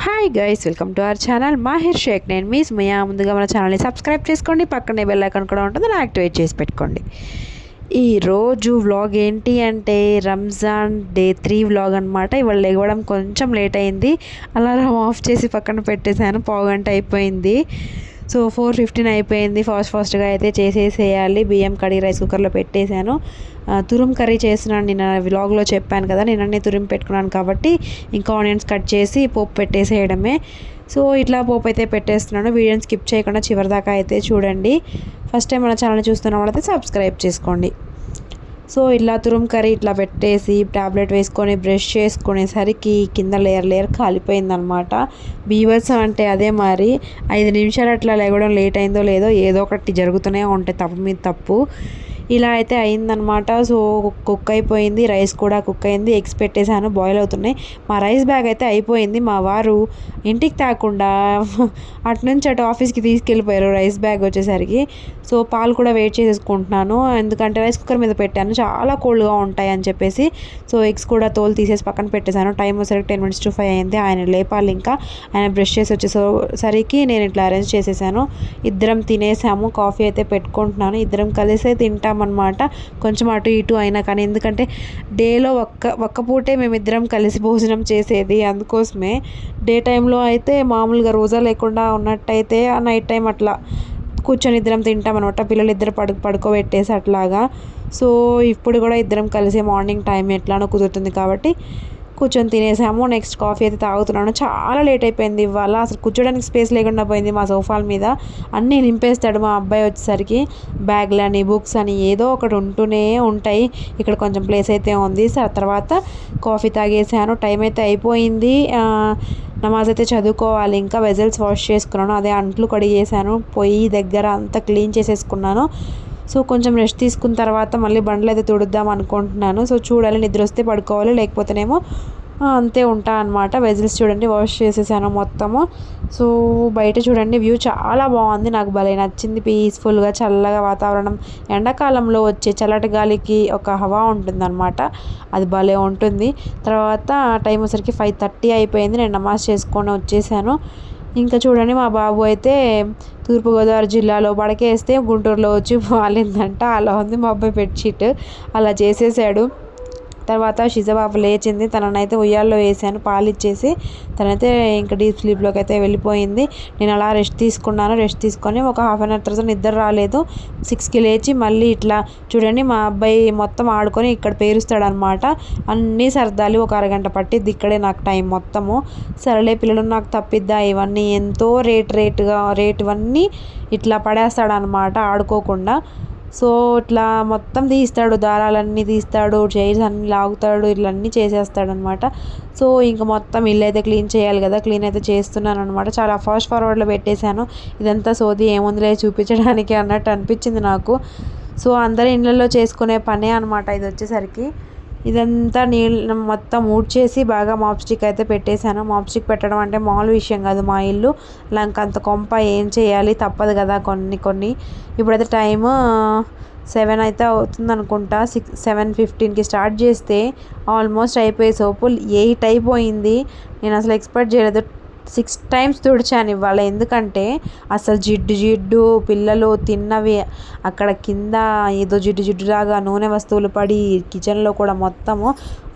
Hi guys, welcome to our channel Mahir Shaikh. నేను మీ Sumayya. ముందుగా మన ఛానల్ని సబ్స్క్రైబ్ చేసుకోండి, పక్కనే బెల్ ఐకాన్ కూడా ఉంటుంది, దాన్ని యాక్టివేట్ చేసి పెట్టుకోండి. ఈరోజు వ్లాగ్ ఏంటి అంటే రంజాన్ డే 3 వ్లాగ్ అనమాట. ఇవాళ లేవడం కొంచెం లేట్ అయింది. అలారం ఆఫ్ చేసి పక్కన పెట్టేశాను. పావుగంట అయిపోయింది. సో 4:15 అయిపోయింది. ఫాస్ట్గా అయితే చేసేసేయాలి. బియ్యం కడిగి రైస్ కుక్కర్లో పెట్టేశాను. తురుము కర్రీ చేస్తున్నాను. నిన్న వ్లాగ్లో చెప్పాను కదా, నిన్ననే తురిమి పెట్టుకున్నాను కాబట్టి ఇంకా ఆనియన్స్ కట్ చేసి పోపు పెట్టేసేయడమే. సో ఇట్లా పోపు అయితే పెట్టేస్తున్నాను. వీడియోని స్కిప్ చేయకుండా చివరిదాకా అయితే చూడండి. ఫస్ట్ టైం మన ఛానల్ చూస్తున్న వాళ్ళైతే సబ్స్క్రైబ్ చేసుకోండి. సో ఇలా తురుము కర్రీ ఇట్లా పెట్టేసి ట్యాబ్లెట్ వేసుకొని బ్రష్ చేసుకునేసరికి కింద లేయర్ కాలిపోయిందనమాట. బీభత్సం అంటే అదే. మరి 5 నిమిషాలు అట్లా లేవడం లేట్ అయిందో లేదో, ఏదో ఒకటి జరుగుతూనే ఉంటాయి, తప్పు మీద తప్పు. ఇలా అయితే అయిందనమాట. సో కుక్ అయిపోయింది, రైస్ కూడా కుక్ అయింది. ఎగ్స్ పెట్టేశాను, బాయిల్ అవుతున్నాయి. మా రైస్ బ్యాగ్ అయితే అయిపోయింది. మా వారు ఇంటికి తాకుండా అటు నుంచి అటు ఆఫీస్కి తీసుకెళ్ళిపోయారు రైస్ బ్యాగ్ వచ్చేసరికి. సో పాలు కూడా వెయిట్ చేసేసుకుంటున్నాను, ఎందుకంటే రైస్ కుక్కర్ మీద పెట్టాను, చాలా కోల్డ్గా ఉంటాయి అని చెప్పేసి. సో ఎగ్స్ కూడా తోలు తీసేసి పక్కన పెట్టేశాను. టైం వచ్చేసరికి 10 minutes to 5 అయింది. ఆయన లేపాలి, ఇంకా ఆయన బ్రష్ చేసి వచ్చేసరికి నేను ఇట్లా అరేంజ్ చేసేసాను. ఇద్దరం తినేసాము. కాఫీ అయితే పెట్టుకుంటున్నాను. ఇద్దరం కలిసే తింటామన్నమాట. కొంచెం అటు ఇటు అయినా కానీ, ఎందుకంటే డేలో ఒక్క పూటే మేమిద్దరం కలిసి భోజనం చేసేది. అందుకోసమే డే టైంలో అయితే మామూలుగా రోజా లేకుండా ఉన్నట్టయితే నైట్ టైం అట్లా కూర్చొని ఇద్దరం తింటామన్నమాట. పిల్లలు ఇద్దరు పడుకోబెట్టేసి అట్లాగా. సో ఇప్పుడు కూడా ఇద్దరం కలిసి మార్నింగ్ టైం ఎట్లానో కుదురుతుంది కాబట్టి కూర్చొని తినేసాము. నెక్స్ట్ కాఫీ అయితే తాగుతున్నాను. చాలా లేట్ అయిపోయింది ఇవాళ. అసలు కూర్చోడానికి స్పేస్ లేకుండా పోయింది. మా సోఫాల మీద అన్నీ నింపేస్తాడు మా అబ్బాయి వచ్చేసరికి. బ్యాగ్లని, బుక్స్ అని ఏదో ఒకటి ఉంటూనే ఉంటాయి. ఇక్కడ కొంచెం ప్లేస్ అయితే ఉంది. తర్వాత కాఫీ తాగేసాను. టైం అయితే అయిపోయింది. నమాజ్ అయితే చదువుకోవాలి. ఇంకా వెజల్స్ వాష్ చేసుకున్నాను, అదే అంట్లు కడిగేసాను. పొయ్యి దగ్గర అంతా క్లీన్ చేసేసుకున్నాను. సో కొంచెం రెస్ట్ తీసుకున్న తర్వాత మళ్ళీ బండ్లు అయితే తుడుద్దాం అనుకుంటున్నాను. సో చూడాలి, నిద్ర వస్తే పడుకోవాలి, లేకపోతేనేమో అంతే ఉంటా అనమాట. వెజిల్స్ చూడండి వాష్ చేసేసాను మొత్తము. సో బయట చూడండి వ్యూ చాలా బాగుంది, నాకు భలే నచ్చింది. పీస్ఫుల్గా చల్లగా వాతావరణం. ఎండాకాలంలో వచ్చే చల్లటి గాలికి ఒక హవా ఉంటుందన్నమాట, అది భలే ఉంటుంది. తర్వాత టైం వచ్చరికి 5:30 అయిపోయింది. నేను నమాజ్ చేసుకొని వచ్చేసాను. ఇంకా చూడండి మా బాబు అయితే తూర్పుగోదావరి జిల్లాలో పడకేస్తే గుంటూరులో వచ్చి వాలిందంట. అలా ఉంది మా అబ్బాయి బెడ్షీట్, అలా చేసేసాడు. తర్వాత షిజబాబు లేచింది, తననైతే ఉయ్యాల్లో వేసాను, పాలు ఇచ్చేసి తనైతే ఇంకా డీప్ స్లీప్లోకి అయితే వెళ్ళిపోయింది. నేను అలా రెస్ట్ తీసుకున్నాను. రెస్ట్ తీసుకొని ఒక 1/2 hour తర్వాత నిద్ర రాలేదు. 6కి లేచి మళ్ళీ ఇట్లా చూడండి మా అబ్బాయి మొత్తం ఆడుకొని ఇక్కడ పేరుస్తాడనమాట. అన్నీ సర్దాలి, ఒక అరగంట పట్టిద్ది ఇక్కడే నాకు టైం మొత్తము. సరేలే పిల్లలు నాకు తప్పిద్దా, ఇవన్నీ ఎంతో రేటువన్నీ ఇట్లా పడేస్తాడనమాట ఆడుకోకుండా. సో ఇట్లా మొత్తం తీస్తాడు, దారాలన్నీ తీస్తాడు, చైర్స్ అన్నీ లాగుతాడు, ఇట్లా అన్నీ చేసేస్తాడనమాట. సో ఇంకా మొత్తం ఇల్లు అయితే క్లీన్ చేయాలి కదా, క్లీన్ అయితే చేస్తున్నాను అనమాట. చాలా ఫాస్ట్ ఫార్వర్డ్లో పెట్టేశాను. ఇదంతా సోది ఏముందిలే చూపించడానికి అన్నట్టు అనిపించింది నాకు. సో అందరి ఇళ్ళల్లో చేసుకునే పనే అనమాట ఇది వచ్చేసరికి. ఇదంతా నీళ్ళు మొత్తం ఊడ్చేసి బాగా మాప్ స్టిక్ అయితే పెట్టేశాను. మాప్ స్టిక్ పెట్టడం అంటే మామూలు విషయం కాదు. మా ఇల్లు అంత కొంప ఏం చేయాలి, తప్పదు కదా కొన్ని. ఇప్పుడైతే టైము 7 అయితే అవుతుంది అనుకుంటా. 7:15కి స్టార్ట్ చేస్తే ఆల్మోస్ట్ అయిపోయే సోపు 8 అయిపోయింది. నేను అసలు ఎక్స్పెక్ట్ చేయలేదు. 6 times తుడిచాను ఇవాళ, ఎందుకంటే అసలు జిడ్డు పిల్లలు తిన్నవి అక్కడ కింద ఏదో జిడ్డులాగా నూనె వస్తువులు పడి కిచెన్లో కూడా మొత్తము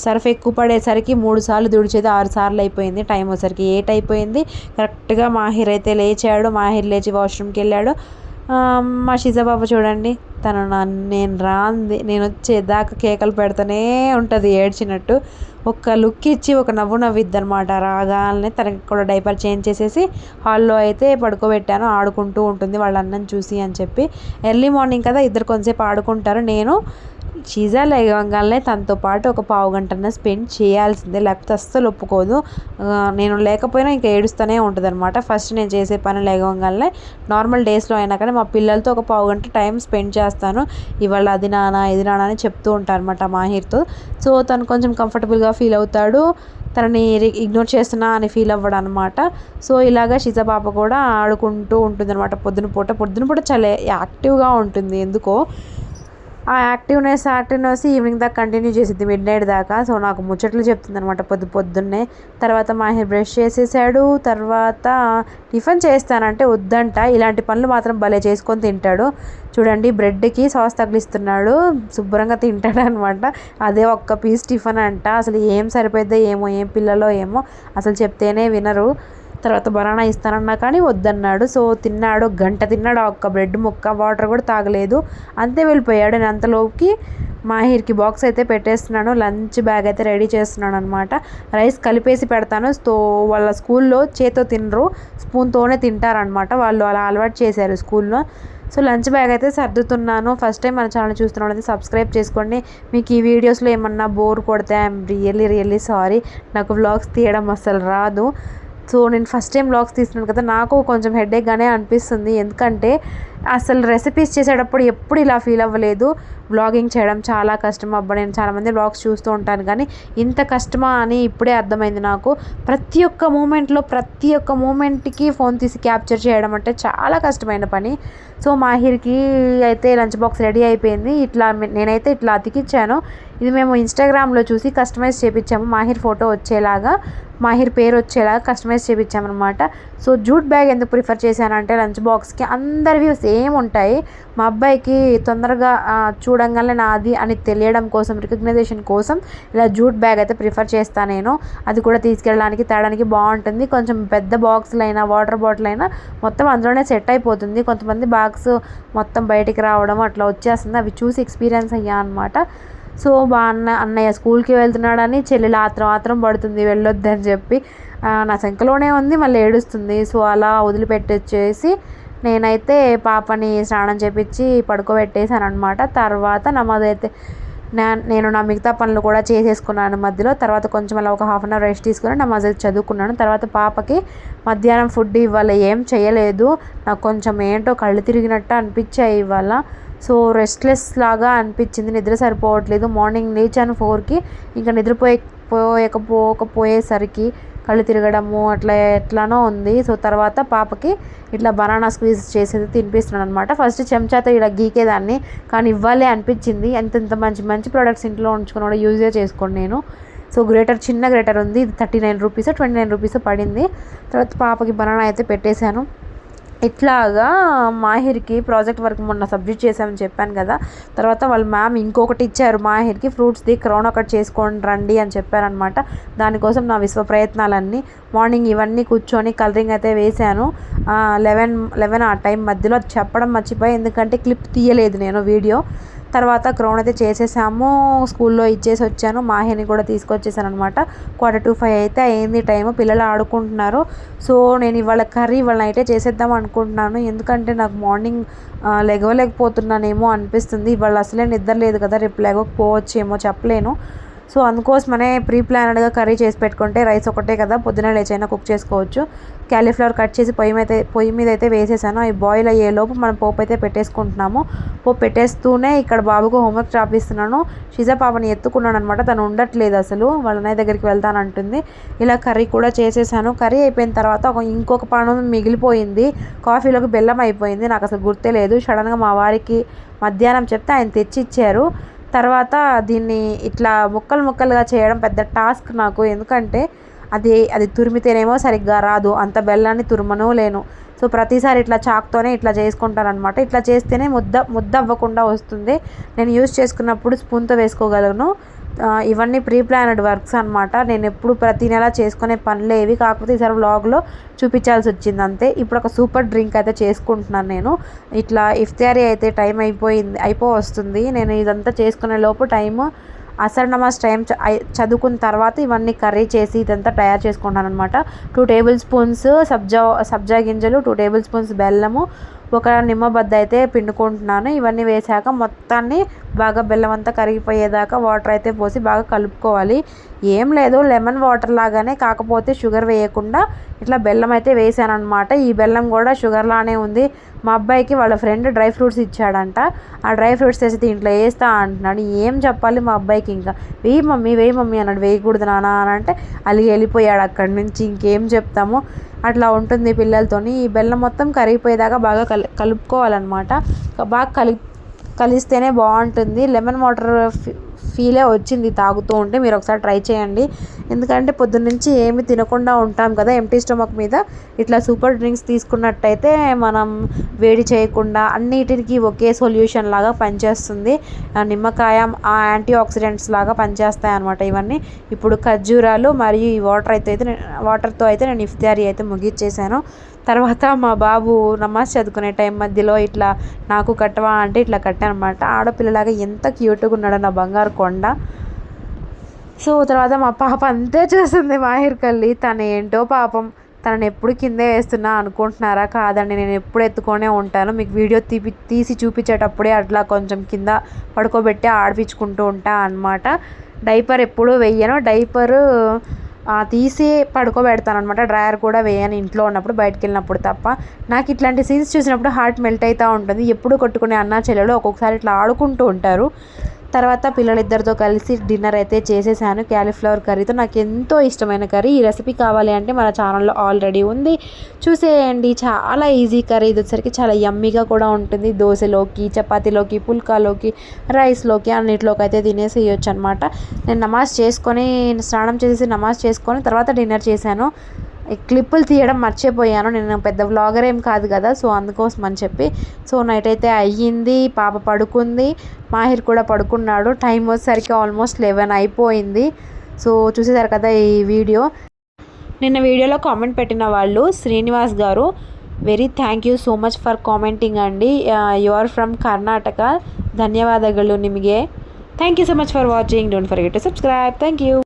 సర్ఫ్ ఎక్కువ పడేసరికి 3 సార్లు తుడిచేది 6 సార్లు అయిపోయింది. టైం వచ్చేసరికి 8 అయిపోయింది. కరెక్ట్గా మాహిర్ అయితే లేచాడు. మాహిర్ లేచి వాష్రూమ్కి వెళ్ళాడు. మా షిజబాబు చూడండి, నేను వచ్చేదాకా కేకలు పెడుతూనే ఉంటుంది ఏడ్చినట్టు. ఒక లుక్ ఇచ్చి ఒక నవ్వు నవ్విద్ది అనమాట. రాగానే తనకి కూడా డైపర్ చేంజ్ చేసేసి హాల్లో అయితే పడుకోబెట్టాను. ఆడుకుంటూ ఉంటుంది వాళ్ళ అన్నం చూసి అని చెప్పి. ఎర్లీ మార్నింగ్ కదా, ఇద్దరు కొంచెంసేపు ఆడుకుంటారు. నేను షీజా లేవగానే తనతో పాటు ఒక పావు గంటన స్పెండ్ చేయాల్సిందే, లేకపోతే అస్సలు ఒప్పుకోదు. నేను లేకపోయినా ఇంకా ఏడుస్తూనే ఉంటుంది అనమాట. ఫస్ట్ నేను చేసే పని లేవగానే నార్మల్ డేస్లో అయినా కానీ మా పిల్లలతో ఒక పావు గంట టైం స్పెండ్ చేస్తాను. ఇవాళ అది నాన్న ఇది నాన్న అని చెప్తూ ఉంటాను అనమాట మాహిర్తో. సో తను కొంచెం కంఫర్టబుల్గా ఫీల్ అవుతాడు, తనని ఇగ్నోర్ చేస్తున్నా అని ఫీల్ అవ్వడం అనమాట. సో ఇలాగా షిజా పాప కూడా ఆడుకుంటూ ఉంటుంది అనమాట. పొద్దున పూట చాలా యాక్టివ్గా ఉంటుంది ఎందుకో. ఆ యాక్టివ్నెస్ ఈవినింగ్ దాకా కంటిన్యూ చేసిద్ది, మిడ్ నైట్ దాకా. సో నాకు ముచ్చట్లు చెప్తుంది అనమాట పొద్దున్నే. తర్వాత మాహిర్ బ్రష్ చేసేసాడు. తర్వాత టిఫిన్ చేస్తానంటే వద్దంట. ఇలాంటి పనులు మాత్రం భలే చేసుకొని తింటాడు. చూడండి, బ్రెడ్కి సాస్ తగిలిస్తున్నాడు, శుభ్రంగా తింటాడు అనమాట. అదే ఒక్క పీస్ టిఫిన్ అంట. అసలు ఏం సరిపోద్దో ఏమో, ఏం పిల్లలో ఏమో, అసలు చెప్తేనే వినరు. తర్వాత బనానా ఇస్తానన్నా కానీ వద్దన్నాడు. సో తిన్నాడు, గంట తిన్నాడు ఆ ఒక్క బ్రెడ్ ముక్క, వాటర్ కూడా తాగలేదు, అంతే వెళ్ళిపోయాడు. నేను అంతలోకి మాహిర్కి బాక్స్ అయితే పెట్టేస్తున్నాను, లంచ్ బ్యాగ్ అయితే రెడీ చేస్తున్నాను అనమాట. రైస్ కలిపేసి పెడతాను. సో వాళ్ళ స్కూల్లో చేత్తో తినరు, స్పూన్తోనే తింటారనమాట. వాళ్ళు అలా అలవాటు చేశారు స్కూల్లో. సో లంచ్ బ్యాగ్ అయితే సర్దుతున్నాను. ఫస్ట్ టైం మన ఛానల్ చూస్తున్నాను అయితే సబ్స్క్రైబ్ చేసుకోండి. మీకు ఈ వీడియోస్లో ఏమన్నా బోర్ కొడితే ఐఎమ్ రియల్లీ సారీ. నాకు వ్లాగ్స్ తీయడం అసలు రాదు. సో నేను ఫస్ట్ టైం వ్లాగ్స్ తీస్తున్నాను కదా, నాకు కొంచెం హెడేక్గానే అనిపిస్తుంది. ఎందుకంటే అసలు రెసిపీస్ చేసేటప్పుడు ఎప్పుడు ఇలా ఫీల్ అవ్వలేదు. వ్లాగింగ్ చేయడం చాలా కష్టం అబ్బా. నేను చాలామంది వ్లాగ్స్ చూస్తూ ఉంటాను కానీ ఇంత కష్టమా అని ఇప్పుడే అర్థమైంది నాకు. ప్రతి ఒక్క మూమెంట్కి ఫోన్ తీసి క్యాప్చర్ చేయడం అంటే చాలా కష్టమైన పని. సో మాహిర్కి అయితే లంచ్ బాక్స్ రెడీ అయిపోయింది. నేనైతే ఇట్లా అతికిచ్చాను. ఇది మేము ఇన్స్టాగ్రామ్లో చూసి కస్టమైజ్ చేయించాము. మాహిర్ ఫోటో వచ్చేలాగా, మాహిర్ పేరు వచ్చేలాగా కస్టమైజ్ చేయించామన్నమాట. సో జూట్ బ్యాగ్ ఎందుకు ప్రిఫర్ చేశానంటే లంచ్ బాక్స్కి అందరివి సేమ్ ఉంటాయి. మా అబ్బాయికి తొందరగా చూడంగానే నాది అని తెలియడం కోసం, రికగ్నైజేషన్ కోసం ఇలా జూట్ బ్యాగ్ అయితే ప్రిఫర్ చేస్తాను నేను. అది కూడా తీసుకెళ్ళడానికి తేడానికి బాగుంటుంది. కొంచెం పెద్ద బాక్సులు అయినా, వాటర్ బాటిల్ అయినా మొత్తం అందులోనే సెట్ అయిపోతుంది. కొంతమంది బాక్స్ మొత్తం బయటికి రావడం అట్లా వచ్చేస్తుంది. అవి చూసి ఎక్స్పీరియన్స్ అయ్యా అనమాట. సో అన్నయ్య స్కూల్కి వెళ్తున్నాడని చెల్లెలు ఆత్రం పడుతుంది వెళ్ళొద్దని చెప్పి. నా సంఖ్యలోనే ఉంది, మళ్ళీ ఏడుస్తుంది. సో అలా వదిలిపెట్టేసి నేనైతే పాపని స్నానం చేపించి పడుకోబెట్టేశాను అనమాట. తర్వాత నమాజ్ అయితే నేను నా మిగతా పనులు కూడా చేసేసుకున్నాను మధ్యలో. తర్వాత కొంచెం అలా ఒక హాఫ్ అన్ అవర్ రెస్ట్ తీసుకుని నమాజ్ అయితే చదువుకున్నాను. తర్వాత పాపకి మధ్యాహ్నం ఫుడ్ ఇవాళ ఏం చేయలేదు. నాకు కొంచెం ఏంటో కళ్ళు తిరిగినట్టు అనిపించాయి ఇవాళ. సో రెస్ట్లెస్ లాగా అనిపించింది, నిద్ర సరిపోవట్లేదు. మార్నింగ్ లేచాను 4కి, ఇంకా నిద్రపోయేసరికి కళ్ళు తిరగడము అట్లా ఎట్లానో ఉంది. సో తర్వాత పాపకి ఇట్లా బనానా స్క్వీజ్ చేసేది తినిపిస్తున్నాను అనమాట. ఫస్ట్ చెంచాతో ఇలా గీకేదాన్ని, కానీ ఇవ్వాలి అనిపించింది. ఎంత మంచి ప్రోడక్ట్స్ ఇంట్లో ఉంచుకుని కూడా యూజే చేసుకోండి నేను. సో చిన్న గ్రేటర్ ఉంది, ఇది 39 రూపీస్ 29 రూపీస్ పడింది. తర్వాత పాపకి బనానా అయితే పెట్టేశాను. ఇట్లాగా మాహిర్కి ప్రాజెక్ట్ వర్క్ మొన్న సబ్మిట్ చేసామని చెప్పాను కదా. తర్వాత వాళ్ళ మ్యామ్ ఇంకొకటి ఇచ్చారు మాహిర్కి, ఫ్రూట్స్ది క్రౌన్ ఒకటి చేసుకొని రండి అని చెప్పారనమాట. దానికోసం నా విశ్వ ప్రయత్నాలన్నీ మార్నింగ్ ఇవన్నీ కూర్చొని కలరింగ్ అయితే వేశాను. 11 ఆ టైం మధ్యలో చెప్పడం మర్చిపోయి, ఎందుకంటే క్లిప్ తీయలేదు నేను వీడియో. తర్వాత క్రౌన్ అయితే చేసేసాము, స్కూల్లో ఇచ్చేసి వచ్చాను. మాహిని కూడా తీసుకొచ్చేసాను అనమాట. 4:45 అయితే అయింది టైము, పిల్లలు ఆడుకుంటున్నారు. సో నేను ఇవాళ కర్రీ నైటే చేసేద్దాం అనుకుంటున్నాను. ఎందుకంటే నాకు మార్నింగ్ లెగవలేకపోతున్నానేమో అనిపిస్తుంది. ఇవాళ అసలే నిద్ర లేదు కదా, రేపు లేకపోవచ్చేమో చెప్పలేను. సో అందుకోసమనే ప్రీ ప్లానెడ్గా కర్రీ చేసి పెట్టుకుంటే రైస్ ఒకటే కదా, పొద్దున లేచైనా కుక్ చేసుకోవచ్చు. క్యాలీఫ్లవర్ కట్ చేసి పొయ్యి మీద అయితే వేసేసాను. అవి బాయిల్ అయ్యేలోపు మనం పోపు అయితే పెట్టేసుకుంటున్నాము. పోపు పెట్టేస్తూనే ఇక్కడ బాబుకు హోంవర్క్ రాపిస్తున్నాను. షిజా పాపని ఎత్తుకున్నాను అనమాట, తను ఉండట్లేదు అసలు, వాళ్ళ అన్నయ్య దగ్గరికి వెళ్తానంటుంది. ఇలా కర్రీ కూడా చేసేసాను. కర్రీ అయిపోయిన తర్వాత ఇంకొక పను మిగిలిపోయింది, కాఫీలోకి బెల్లం అయిపోయింది. నాకు అసలు గుర్తే లేదు. సడన్గా మా వారికి మధ్యాహ్నం చెప్తే ఆయన తెచ్చిచ్చారు. తర్వాత దీన్ని ఇట్లా ముక్కలుగా చేయడం పెద్ద టాస్క్ నాకు. ఎందుకంటే అది తురిమితేనేమో సరిగ్గా రాదు, అంత బెల్లాన్ని తురుమను లేను. సో ప్రతిసారి ఇట్లా చాక్తోనే ఇట్లా చేసుకుంటారనమాట. ఇట్లా చేస్తేనే ముద్ద అవ్వకుండా వస్తుంది. నేను యూజ్ చేసుకున్నప్పుడు స్పూన్తో వేసుకోగలను. ఇవన్నీ ప్రీ ప్లానెడ్ వర్క్స్ అనమాట. నేను ఎప్పుడు ప్రతి నెల చేసుకునే పనులే ఇవి, కాకపోతే ఈసారి వ్లాగ్లో చూపించాల్సి వచ్చింది అంతే. ఇప్పుడు ఒక సూపర్ డ్రింక్ అయితే చేసుకుంటున్నాను నేను. ఇట్లా ఇఫ్తారీ అయితే టైం వస్తుంది. నేను ఇదంతా చేసుకునే లోపు టైము అసర్ నమాజ్ టైం చదువుకున్న తర్వాత ఇవన్నీ కర్రీ చేసి ఇదంతా తయారు చేసుకుంటాను అనమాట. 2 టేబుల్ స్పూన్స్ సబ్జా గింజలు, 2 టేబుల్ స్పూన్స్ బెల్లము, ఒక నిమ్మబద్ద అయితే పిండుకుంటున్నాను. ఇవన్నీ వేసాక మొత్తాన్ని బాగా బెల్లం అంతా కరిగిపోయేదాకా వాటర్ అయితే పోసి బాగా కలుపుకోవాలి. ఏం లేదు, లెమన్ వాటర్ లాగానే, కాకపోతే షుగర్ వేయకుండా ఇట్లా బెల్లం అయితే వేసాను అనమాట. ఈ బెల్లం కూడా షుగర్ లానే ఉంది. మా అబ్బాయికి వాళ్ళ ఫ్రెండ్ డ్రై ఫ్రూట్స్ ఇచ్చాడంట. ఆ డ్రై ఫ్రూట్స్ వేసి దీంట్లో వేస్తా అంటున్నాడు. ఏం చెప్పాలి మా అబ్బాయికి, ఇంకా వేయి మమ్మీ అన్నాడు. వేయకూడదు నాన్న అని అంటే అలిగి వెళ్ళిపోయాడు అక్కడి నుంచి. ఇంకేం చెప్తాము, అట్లా ఉంటుంది పిల్లలతోని. ఈ బెల్లం మొత్తం కరిగిపోయేదాకా బాగా కలుపుకోవాలన్నమాట. బాగా కలిస్తేనే బాగుంటుంది. లెమన్ వాటర్ ఫీలే వచ్చింది తాగుతూ ఉంటే. మీరు ఒకసారి ట్రై చేయండి. ఎందుకంటే పొద్దున్నుంచి ఏమి తినకుండా ఉంటాం కదా ఎంప్టీ స్టమక్ మీద. ఇట్లా సూపర్ డ్రింక్స్ తీసుకున్నట్టయితే మనం వేడి చేయకుండా అన్నిటికీ ఒకే సొల్యూషన్ లాగా పనిచేస్తుంది. నిమ్మకాయ యాంటీ ఆక్సిడెంట్స్ లాగా పనిచేస్తాయి అన్నమాట ఇవన్నీ. ఇప్పుడు ఖర్జూరాలు మరియు ఈ వాటర్తో అయితే నేను ఇఫ్తారీ అయితే ముగిచ్చేసాను. తర్వాత మా బాబు నమాజ్ చదువుకునే టైం మధ్యలో ఇట్లా నాకు కట్టవా అంటే ఇట్లా కట్టానమాట. ఆడపిల్లలాగా ఎంత క్యూట్గా ఉన్నాడో నా బంగారు కొండ. సో తర్వాత మా పాప అంతే చేస్తుంది మాహిర్ కల్లి. తను ఏంటో పాపం, తనని ఎప్పుడు కిందే వేస్తున్నా అనుకుంటున్నారా? కాదండి, నేను ఎప్పుడు ఎత్తుకొనే ఉంటాను. మీకు వీడియో తీసి చూపించేటప్పుడే అట్లా కొంచెం కింద పడుకోబెట్టి ఆడిపించుకుంటూ ఉంటా అన్నమాట. డైపర్ ఎప్పుడూ వెయ్యను. డైపరు తీసి పడుకోబెడతాను అనమాట. డ్రాయర్ కూడా వేయను ఇంట్లో ఉన్నప్పుడు, బయటకు వెళ్ళినప్పుడు తప్ప. నాకు ఇట్లాంటి సీన్స్ చూసినప్పుడు హార్ట్ మెల్ట్ అవుతూ ఉంటుంది. ఎప్పుడు కొట్టుకునే అన్నా చెల్లెలు ఒక్కొక్కసారి ఇట్లా ఆడుకుంటూ ఉంటారు. తర్వాత పిల్లలిద్దరితో కలిసి డిన్నర్ అయితే చేసేసాను క్యాలీఫ్లవర్ కర్రీతో. నాకు ఎంతో ఇష్టమైన కర్రీ. ఈ రెసిపీ కావాలి అంటే మన ఛానల్లో ఆల్రెడీ ఉంది, చూసేయండి. చాలా ఈజీ కర్రీ. ఇది వచ్చేసరికి చాలా యమ్మీగా కూడా ఉంటుంది. దోశలోకి, చపాతీలోకి, పుల్కాలోకి, రైస్లోకి అన్నిటిలోకి అయితే తినేసేయచ్చు అనమాట. నేను స్నానం చేసేసి నమాజ్ చేసుకొని తర్వాత డిన్నర్ చేశాను. క్లిప్పులు తీయడం మర్చిపోయాను. నేను పెద్ద వ్లాగర్ ఏం కాదు కదా, సో అందుకోసం అని చెప్పి. సో నైట్ అయితే అయ్యింది, పాప పడుకుంది, మాహిర్ కూడా పడుకున్నాడు. టైం వచ్చేసరికి ఆల్మోస్ట్ 11 అయిపోయింది. సో చూసేసారు కదా ఈ వీడియో. నిన్న వీడియోలో కామెంట్ పెట్టిన వాళ్ళు శ్రీనివాస్ గారు, very thank you so much for commenting అండి. You are from Karnataka. ಧನ್ಯವಾದಗಳು ನಿಮಗೆ. Thank you so much for watching. Don't forget to subscribe. Thank you.